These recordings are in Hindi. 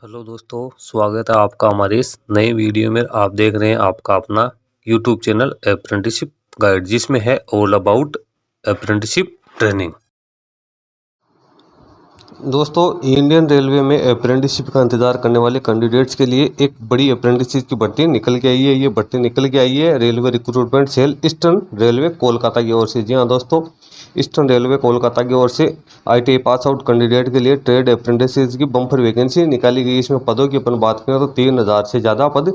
हेलो दोस्तों, स्वागत है आपका हमारे इस नए वीडियो में। आप देख रहे हैं आपका अपना यूट्यूब चैनल अप्रेंटिसशिप गाइड, जिसमें है ऑल अबाउट अप्रेंटिसशिप ट्रेनिंग। दोस्तों, इंडियन रेलवे में अप्रेंटिसशिप का इंतजार करने वाले कैंडिडेट्स के लिए एक बड़ी अप्रेंटिसशिप की भर्ती निकल के आई है। ये भर्ती निकल के आई है railway recruitment cell eastern railway Kolkata की ओर से। जी हाँ दोस्तों, ईस्टर्न रेलवे कोलकाता की ओर से ITI पास आउट कैंडिडेट के लिए ट्रेड अप्रेंटिसेस की बम्पर वैकेंसी निकाली गई। इसमें पदों की अपन बात करें तो 3000 से ज़्यादा पद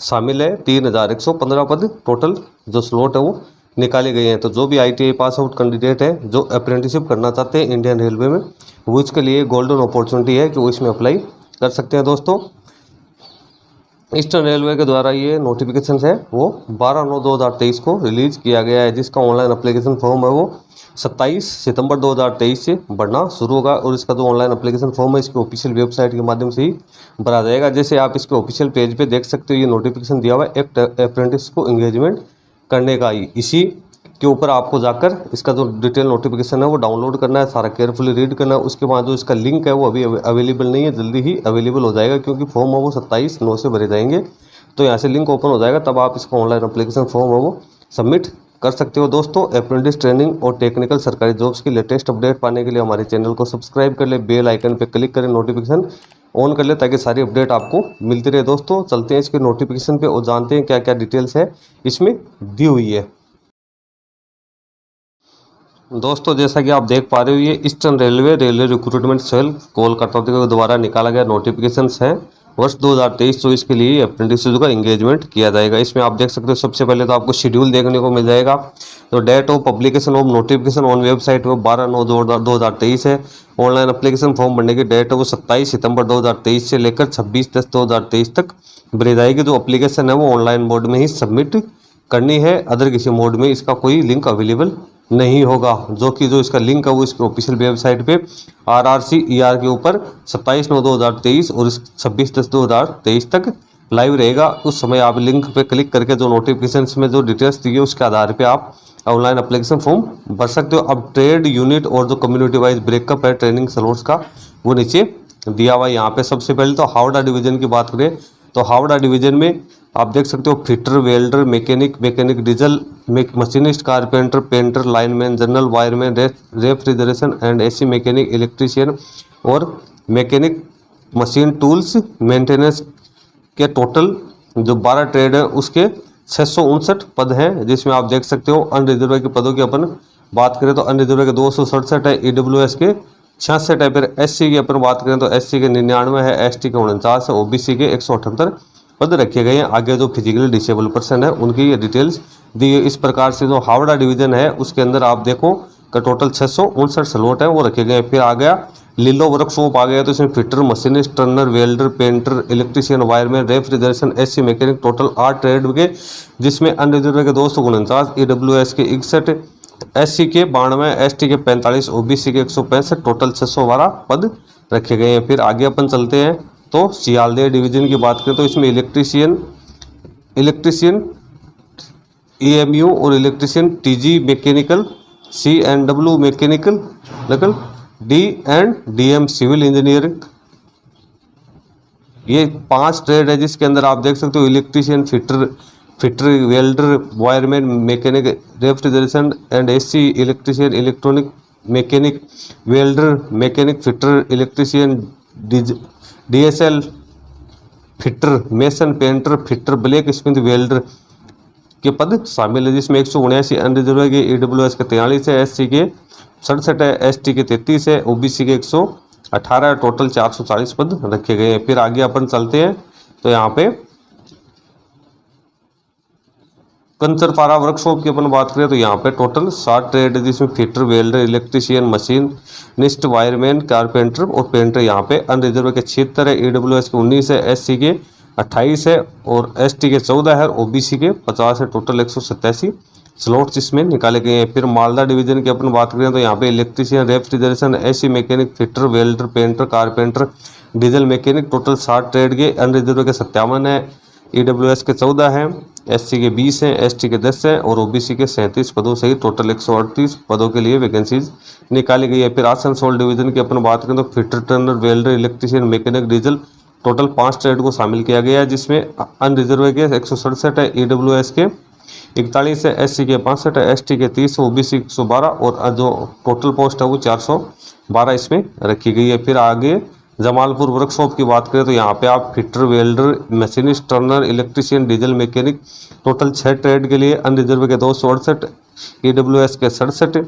शामिल है। 3115 पद टोटल जो स्लॉट है वो निकाले गए हैं। तो जो भी ITI पास आउट कैंडिडेट है जो अप्रेंटिसशिप करना चाहते हैं इंडियन रेलवे में, वो इसके लिए गोल्डन अपॉर्चुनिटी है कि वो इसमें अप्लाई कर सकते हैं। दोस्तों, ईस्टर्न रेलवे के द्वारा ये नोटिफिकेशन है वो 12/9/2023 को रिलीज किया गया है, जिसका ऑनलाइन एप्लीकेशन फॉर्म है वो 27 सितंबर 2023 से भरना शुरू होगा। और इसका जो ऑनलाइन एप्लीकेशन फॉर्म है इसके ऑफिशियल वेबसाइट के माध्यम से ही भरा जाएगा। जैसे आप इसके ऑफिशियल पेज पे देख सकते हो, ये नोटिफिकेशन दिया हुआ है एक अप्रेंटिस को एंगेजमेंट करने का ही। इसी के ऊपर आपको जाकर इसका जो डिटेल नोटिफिकेशन है वो डाउनलोड करना है, सारा केयरफुली रीड करना है। उसके बाद जो इसका लिंक है वो अभी अवेलेबल नहीं है, जल्दी ही अवेलेबल हो जाएगा, क्योंकि फॉर्म है वो 27/9 से भरे जाएंगे। तो यहाँ से लिंक ओपन हो जाएगा, तब आप इसका ऑनलाइन एप्लीकेशन फॉर्म है वो सबमिट कर सकते हो। दोस्तों, अप्रेंटिस ट्रेनिंग और टेक्निकल सरकारी जॉब्स की लेटेस्ट अपडेट पाने के लिए हमारे चैनल को सब्सक्राइब कर ले, बेल आइकन पर क्लिक करें, नोटिफिकेशन ऑन कर ले, ताकि सारी अपडेट आपको मिलती रहे। दोस्तों, चलते हैं इसके नोटिफिकेशन पे और जानते हैं क्या क्या डिटेल्स है इसमें दी हुई है। दोस्तों, जैसा कि आप देख पा रहे हो, ये eastern railway recruitment cell Kolkata के द्वारा निकाला गया नोटिफिकेशंस है वर्ष 2023-24 के लिए अप्रेंटिस का एंगेजमेंट किया जाएगा। इसमें आप देख सकते हो, सबसे पहले तो आपको शेड्यूल देखने को मिल जाएगा। तो date of publication of notification on website वो 12/9/2023 है। ऑनलाइन एप्लीकेशन फॉर्म भरने की डेट है वो 27 सितंबर 2023 से लेकर 26/10/2023 तक भरी जाएगी। जो एप्लीकेशन है वो ऑनलाइन मोड में ही सबमिट करनी है, अदर किसी मोड में इसका कोई लिंक अवेलेबल नहीं होगा। जो इसका लिंक है वो इसके ऑफिशियल वेबसाइट पे RRCER के ऊपर 27/9/2023 और 26/10/2023 तक लाइव रहेगा। उस समय आप लिंक पे क्लिक करके जो नोटिफिकेशन में जो डिटेल्स दी है उसके आधार पे आप ऑनलाइन एप्लीकेशन फॉर्म भर सकते हो। अब ट्रेड यूनिट और जो कम्युनिटी वाइज ब्रेकअप है ट्रेनिंग स्लॉट्स का, वो नीचे दिया हुआ है। यहाँ पे सबसे पहले तो हावड़ा डिवीजन की बात करें तो हावड़ा डिवीजन में आप देख सकते हो fitter, welder, mechanic diesel machinist, carpenter, painter, lineman, general wireman, refrigeration and AC mechanic, electrician और मैकेनिक मशीन टूल्स मेंटेनेंस के टोटल जो 12 ट्रेड है उसके 659 पद हैं, जिसमें आप देख सकते हो अनरिजर्व के पदों की अपन बात करें तो अनरिजर्व के 267 है, EWS के 66 है। फिर SC की अपन बात करें तो SC के 99 है, ST के 49 है, OBC के 178 पद रखे गए हैं। आगे जो फिजिकली डिसेबल पर्सन है उनकी ये डिटेल्स दी है। इस प्रकार से जो हावड़ा डिवीजन है उसके अंदर आप देखो का टोटल 659 स्लॉट है वो रखे गए हैं। फिर आ गया लीलो वर्कशॉप आ गया, तो इसमें fitter, machinist, Turner, welder, painter, electrician, wireman, refrigeration, AC mechanic, total 8 trade के, जिसमें अनरिजर्व के 249, EWS के 61, SC के 92, ST के 45, OBC के 165, टोटल 612 पद रखे गए हैं। फिर आगे अपन चलते हैं तो सियालदह डिवीजन की बात करें तो इसमें इलेक्ट्रीशियन EMU और electrician TG mechanical, C&W mechanical, D&DM civil engineering, ये 5 ट्रेड है जिसके अंदर आप देख सकते हो electrician, fitter, welder, wireman, mechanic, refrigeration and AC, electrician, electronic mechanic, welder, mechanic, fitter, electrician, DSL, fitter, mason, painter, fitter, black Smith, welder के पद शामिल है, जिसमें 179 अनरिजर्व के, EWS के 43 है, SC के 67 है, ST के 33 है, OBC के 118 है, टोटल 440 पद रखे गए हैं। फिर आगे अपन चलते हैं तो यहाँ पे कंचरपारा वर्कशॉप की अपन बात करें तो यहाँ पे टोटल 60 ट्रेड है, जिसमें fitter, welder, electrician, machinist, wireman, carpenter और पेंटर यहाँ पे अनरिजर्व के 76 है, EWS के 19 है, SC के 28 है और ST के 14 है और OBC के 50 है, टोटल 187 स्लॉट्स इसमें निकाले गए हैं। फिर मालदा डिवीजन की अपन बात करें तो यहाँ पे electrician, refrigeration, AC mechanic, fitter, welder, painter, carpenter, diesel mechanic, total 60 trade के, अनरिजर्व के 57 है, EWS के 14 हैं, SC के 20 हैं, ST के 10 हैं और OBC के 37 पदों सहित टोटल 138 पदों के लिए वैकेंसीज निकाली गई है। फिर आसनसोल डिवीजन की अपन बात करें तो fitter, Turner, welder, electrician, mechanic, diesel total 5 trade को शामिल किया गया है, जिसमें अनरिजर्व के 167 है, ईडब्ल्यूएस के 41 है, एससी के 65 है, एसटी के 30, ओबीसी 112 और जो टोटल पोस्ट है वो 412 इसमें रखी गई है। फिर आगे जमालपुर वर्कशॉप की बात करें तो यहाँ पे आप fitter, welder, machinist, Turner, electrician, diesel mechanic, total 6 trade के लिए अनरिजर्व के 268, ईडब्ल्यूएस के 67,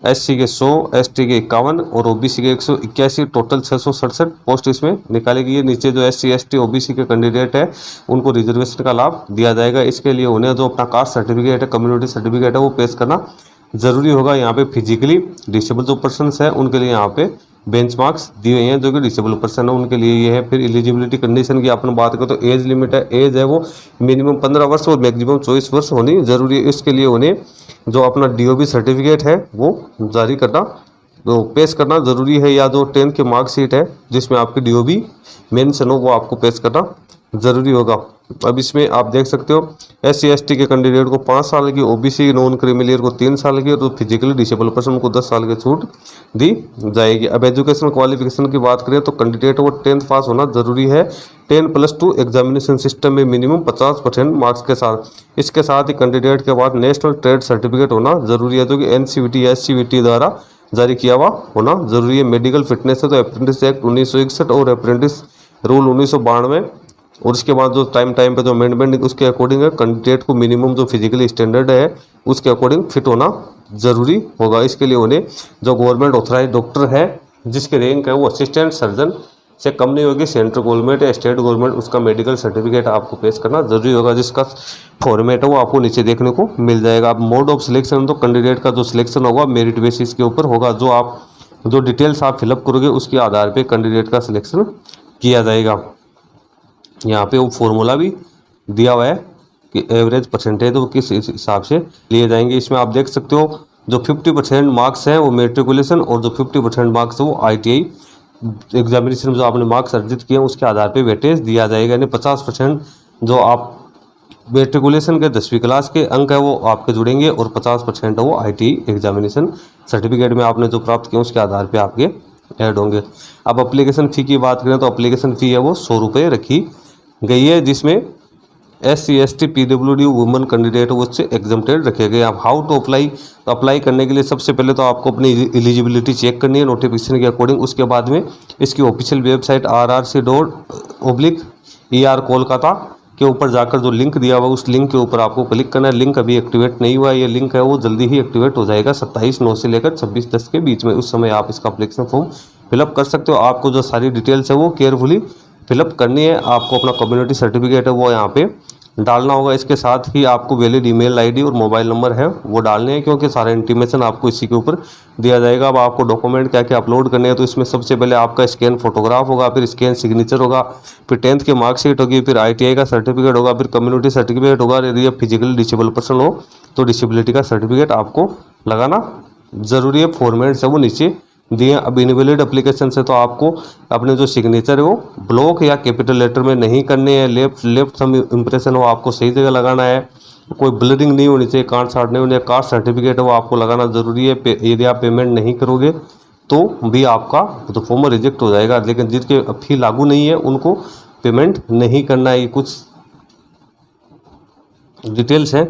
एससी के 100, एसटी के 51 और ओबीसी के 181, टोटल 667 पोस्ट इसमें निकाली गई है। नीचे जो एससी, एसटी, ओबीसी के कैंडिडेट है उनको रिजर्वेशन का लाभ दिया जाएगा। इसके लिए उन्हें जो अपना कास्ट सर्टिफिकेट है, कम्युनिटी सर्टिफिकेट है वो पेश करना जरूरी होगा। यहाँ पे फिजिकली डिसेबल जो पर्सन है उनके लिए यहाँ पे बेंचमार्क्स दिए हुए हैं, जो कि डिसेबल पर्सन है उनके लिए ये है। फिर एलिजिबिलिटी कंडीशन की अपन बात करें तो एज लिमिट है, एज है वो मिनिमम 15 वर्ष और मैक्सिमम 24 वर्ष होनी जरूरी है। इसके लिए उन्हें जो अपना डीओबी सर्टिफिकेट है वो जारी करना, तो पेश करना ज़रूरी है, या जो 10th की मार्कशीट है जिसमें आपकी डीओबी मेंशन हो वो आपको पेश करना ज़रूरी होगा। अब इसमें आप देख सकते हो एससी एसटी के कैंडिडेट को 5 साल की, ओबीसी नॉन क्रिमिलियर को 3 साल की और तो फिजिकली डिसेबल पर्सन को 10 साल की छूट दी जाएगी। अब एजुकेशन क्वालिफिकेशन की बात करें तो कैंडिडेट को 10th पास होना जरूरी है, 10+2 एग्जामिनेशन सिस्टम में मिनिमम 50% मार्क्स के साथ। इसके साथ ही कैंडिडेट के पास नेशनल ट्रेड सर्टिफिकेट होना जरूरी है, जो कि एनसीवीटी या एससीवीटी द्वारा जारी किया हुआ होना जरूरी है। मेडिकल फिटनेस है तो अप्रेंटिस एक्ट 1961 और अप्रेंटिस रूल 1992 और उसके बाद जो टाइम पे जो अमेंडमेंट उसके अकॉर्डिंग है, कैंडिडेट को मिनिमम जो फिजिकली स्टैंडर्ड है उसके अकॉर्डिंग फिट होना जरूरी होगा। इसके लिए उन्हें जो गवर्नमेंट ऑथराइज डॉक्टर है जिसके रैंक है वो असिस्टेंट सर्जन से कम नहीं होगी, सेंट्रल गवर्नमेंट या स्टेट गवर्नमेंट, उसका मेडिकल सर्टिफिकेट आपको पेश करना जरूरी होगा, जिसका फॉर्मेट है वो आपको नीचे देखने को मिल जाएगा। अब मोड ऑफ सिलेक्शन तो कैंडिडेट का जो सिलेक्शन होगा मेरिट बेसिस के ऊपर होगा, जो डिटेल्स आप फिलअप करोगे उसके आधार पर कैंडिडेट का सिलेक्शन किया जाएगा। यहाँ पे वो फॉर्मूला भी दिया हुआ है कि एवरेज परसेंटेज वो किस हिसाब से लिए जाएंगे। इसमें आप देख सकते हो जो 50% मार्क्स हैं वो मेट्रिकुलेशन और जो 50% मार्क्स है वो आईटीआई एग्जामिनेशन जो आपने मार्क्स अर्जित किए हैं उसके आधार पे वेटेज दिया जाएगा। यानी 50% जो आप मेट्रिकुलेशन के 10वीं क्लास के अंक है वो आपके जुड़ेंगे और 50% है वो आईटीआई एग्जामिनेशन सर्टिफिकेट में आपने जो प्राप्त किया उसके आधार पर आपके ऐड होंगे। अब अप्लीकेशन फ़ी की बात करें तो अप्लीकेशन फ़ी है वो 100 रुपये रखी गई है, जिसमें SC ST PWD women candidate वो उससे एग्जम्प्टेड रखे गए। अब हाउ टू अप्लाई, तो अप्लाई करने के लिए सबसे पहले तो आपको अपनी एलिजिबिलिटी चेक करनी है नोटिफिकेशन के अकॉर्डिंग। उसके बाद में इसकी ऑफिशियल वेबसाइट rrc.er कोलकाता के ऊपर जाकर जो लिंक दिया हुआ उस लिंक के ऊपर आपको क्लिक करना है। लिंक अभी एक्टिवेट नहीं हुआ है, ये लिंक है वो जल्दी ही एक्टिवेट हो जाएगा 27/9 से लेकर 26/10 के बीच में। उस समय आप इसका अप्लीकेशन फॉर्म फिलअप कर सकते हो। आपको जो सारी डिटेल्स है वो केयरफुली फिलअप करनी है। आपको अपना कम्युनिटी सर्टिफिकेट है वो यहाँ पे डालना होगा। इसके साथ ही आपको वैलिड ईमेल आईडी और मोबाइल नंबर है वो डालने हैं, क्योंकि सारा इंटीमेशन आपको इसी के ऊपर दिया जाएगा। अब आपको डॉक्यूमेंट क्या क्या अपलोड करने हैं तो इसमें सबसे पहले आपका स्कैन फोटोग्राफ होगा, फिर स्कैन सिग्नेचर होगा, फिर 10th की मार्कशीट होगी, फिर आईटीआई का सर्टिफिकेट होगा, फिर कम्युनिटी सर्टिफिकेट होगा। यदि आप फिजिकली डिसेबल पर्सन हो तो डिसेबिलिटी का सर्टिफिकेट आपको लगाना ज़रूरी है। फॉर्मेट्स है वो नीचे दिए। अब इनवैलिड एप्लीकेशन से तो आपको अपने जो सिग्नेचर है वो ब्लॉक या कैपिटल लेटर में नहीं करने हैं। लेफ्ट सम इम्प्रेशन वो आपको सही जगह लगाना है। कोई ब्लरिंग नहीं होनी चाहिए, काट साट नहीं होनी चाहिए। कास्ट सर्टिफिकेट है वो आपको लगाना ज़रूरी है। यदि आप पेमेंट नहीं करोगे तो भी आपका तो फॉर्म रिजेक्ट हो जाएगा। लेकिन जिनके फी लागू नहीं है उनको पेमेंट नहीं करना है। ये कुछ डिटेल्स हैं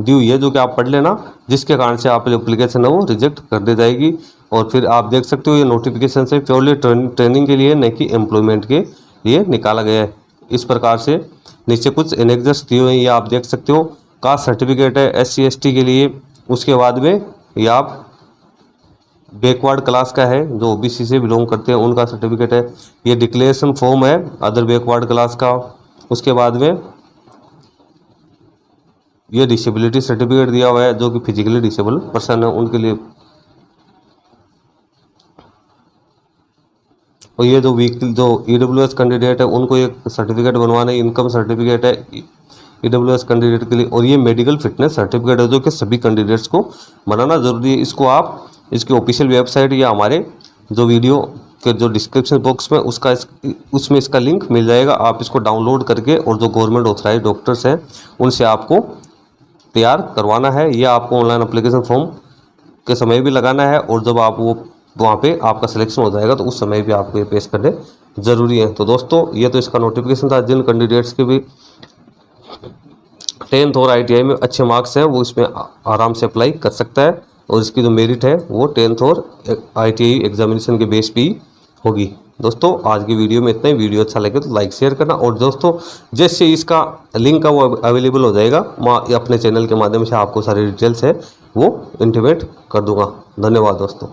दी हुई है जो कि आप पढ़ लेना, जिसके कारण से आप एप्लीकेशन है वो रिजेक्ट कर दी जाएगी। और फिर आप देख सकते हो ये नोटिफिकेशन से प्योरली ट्रेनिंग के लिए नहीं कि एम्प्लॉयमेंट के लिए निकाला गया है। इस प्रकार से नीचे कुछ एनेक्सर्स दिए हुए हैं, ये आप देख सकते हो। कास्ट सर्टिफिकेट है SC ST के लिए। उसके बाद में ये आप बैकवर्ड क्लास का है जो OBC से बिलोंग करते हैं उनका सर्टिफिकेट है। ये डिक्लेरेशन फॉर्म है अदर बैकवर्ड क्लास का। उसके बाद में ये डिसेबिलिटी सर्टिफिकेट दिया हुआ है जो कि फिजिकली डिसेबल पर्सन है उनके लिए। और ये जो EWS कैंडिडेट है उनको एक सर्टिफिकेट बनवाना है, इनकम सर्टिफिकेट है EWS कैंडिडेट के लिए। और ये मेडिकल फिटनेस सर्टिफिकेट है जो कि सभी कैंडिडेट्स को बनाना ज़रूरी है। इसको आप इसकी ऑफिशियल वेबसाइट या हमारे जो वीडियो के जो डिस्क्रिप्शन बॉक्स में उसमें इसका लिंक मिल जाएगा। आप इसको डाउनलोड करके और जो गवर्नमेंट ऑथराइज डॉक्टर्स हैं उनसे आपको तैयार करवाना है। ये आपको ऑनलाइन एप्लीकेशन फॉर्म के समय भी लगाना है और जब आप वो वहाँ पे आपका सिलेक्शन हो जाएगा तो उस समय भी आपको ये पेश करने ज़रूरी है। तो दोस्तों ये तो इसका नोटिफिकेशन था। जिन कैंडिडेट्स के भी 10th और ITI में अच्छे मार्क्स हैं वो इसमें आराम से अप्लाई कर सकता है, और इसकी जो मेरिट है वो 10th और ITI एग्जामिनेशन के बेस पे ही होगी। दोस्तों आज की वीडियो में इतना ही। वीडियो अच्छा लगे तो लाइक शेयर करना, और दोस्तों जैसे इसका लिंक है वो अवेलेबल हो जाएगा, मैं अपने चैनल के माध्यम से आपको सारी डिटेल्स है वो इंटीमेट कर दूंगा। धन्यवाद दोस्तों।